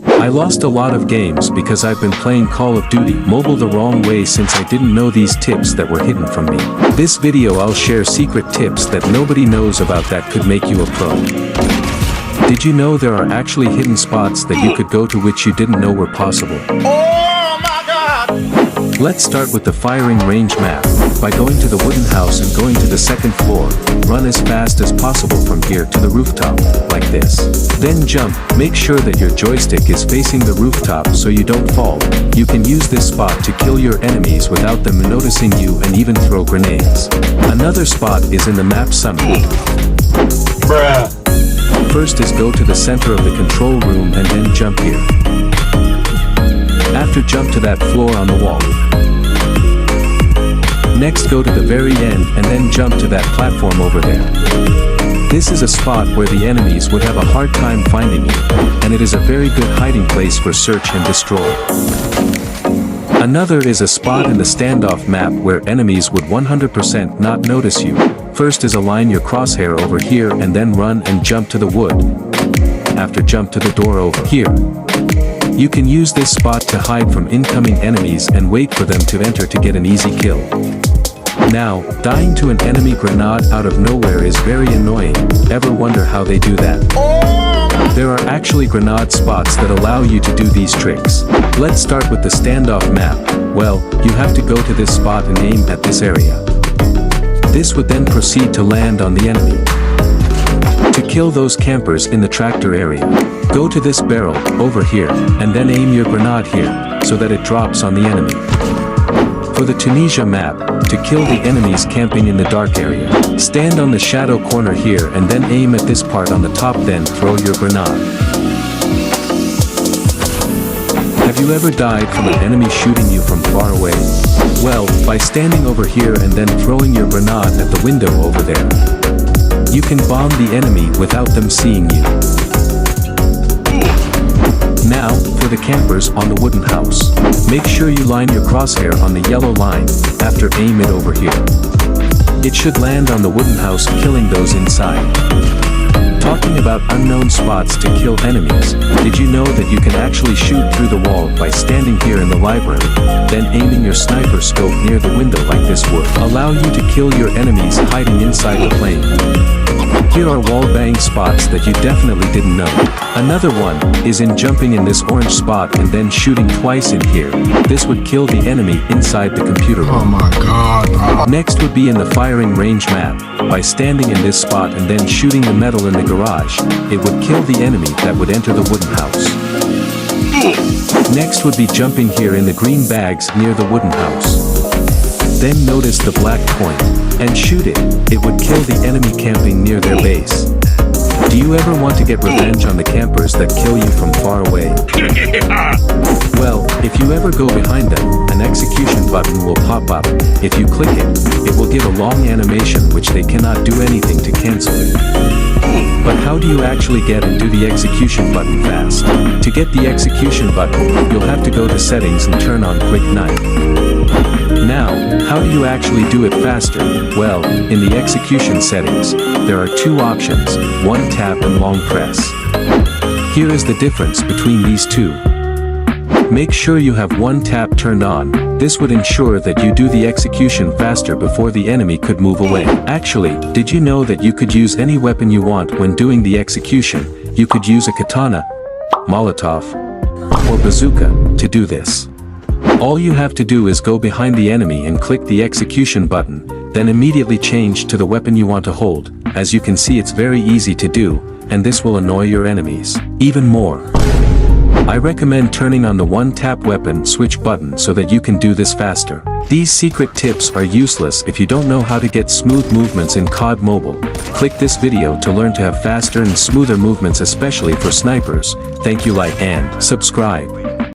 I lost a lot of games because I've been playing Call of Duty Mobile the wrong way since I didn't know these tips that were hidden from me. This video I'll share secret tips that nobody knows about that could make you a pro. Did you know there are actually hidden spots that you could go to which you didn't know were possible? Oh my God! Let's start with the firing range map. By going to the wooden house and going to the second floor, run as fast as possible from here to the rooftop, like this. Then jump, make sure that your joystick is facing the rooftop so you don't fall. You can use this spot to kill your enemies without them noticing you and even throw grenades. Another spot is in the map sunroof. Bruh. First is go to the center of the control room and then jump here. After jump to that floor on the wall. Next go to the very end and then jump to that platform over there. This is a spot where the enemies would have a hard time finding you, and it is a very good hiding place for search and destroy. Another is a spot in the standoff map where enemies would 100% not notice you. First is align your crosshair over here and then run and jump to the wood. After jump to the door over here. You can use this spot to hide from incoming enemies and wait for them to enter to get an easy kill. Now, dying to an enemy grenade out of nowhere is very annoying. Ever wonder how they do that? There are actually grenade spots that allow you to do these tricks. Let's start with the standoff map. Well, you have to go to this spot and aim at this area. This would then proceed to land on the enemy. To kill those campers in the tractor area, go to this barrel, over here, and then aim your grenade here, so that it drops on the enemy. For the Tunisia map, to kill the enemies camping in the dark area, stand on the shadow corner here and then aim at this part on the top, then throw your grenade. Have you ever died from an enemy shooting you from far away? Well, by standing over here and then throwing your grenade at the window over there. You can bomb the enemy without them seeing you. Now, for the campers on the wooden house. Make sure you line your crosshair on the yellow line, after aim it over here. It should land on the wooden house, killing those inside. Talking about unknown spots to kill enemies, did you know that you can actually shoot through the wall by standing here in the library, then aiming your sniper scope near the window like this would allow you to kill your enemies hiding inside the plane. Here are wallbang spots that you definitely didn't know. Another one is in jumping in this orange spot and then shooting twice in here. This would kill the enemy inside the computer room. Oh my God. Next would be in the firing range map. By standing in this spot and then shooting the metal in the garage, it would kill the enemy that would enter the wooden house. Next would be jumping here in the green bags near the wooden house. Then notice the black point, and shoot it. It would kill the enemy camping near their base. Do you ever want to get revenge on the campers that kill you from far away? Well, if you ever go behind them, an execution button will pop up. If you click it, it will give a long animation which they cannot do anything to cancel it. But how do you actually get and do the execution button fast? To get the execution button, you'll have to go to settings and turn on quick knife. Now, how do you actually do it faster? Well, in the execution settings, there are two options, one tap and long press. Here is the difference between these two. Make sure you have one tap turned on. This would ensure that you do the execution faster before the enemy could move away. Actually, did you know that you could use any weapon you want when doing the execution? You could use a katana, Molotov, or bazooka to do this. All you have to do is go behind the enemy and click the execution button, then immediately change to the weapon you want to hold. As you can see, it's very easy to do, and this will annoy your enemies even more. I recommend turning on the one-tap weapon switch button so that you can do this faster. These secret tips are useless if you don't know how to get smooth movements in COD Mobile. Click this video to learn to have faster and smoother movements, especially for snipers. Thank you, like and subscribe.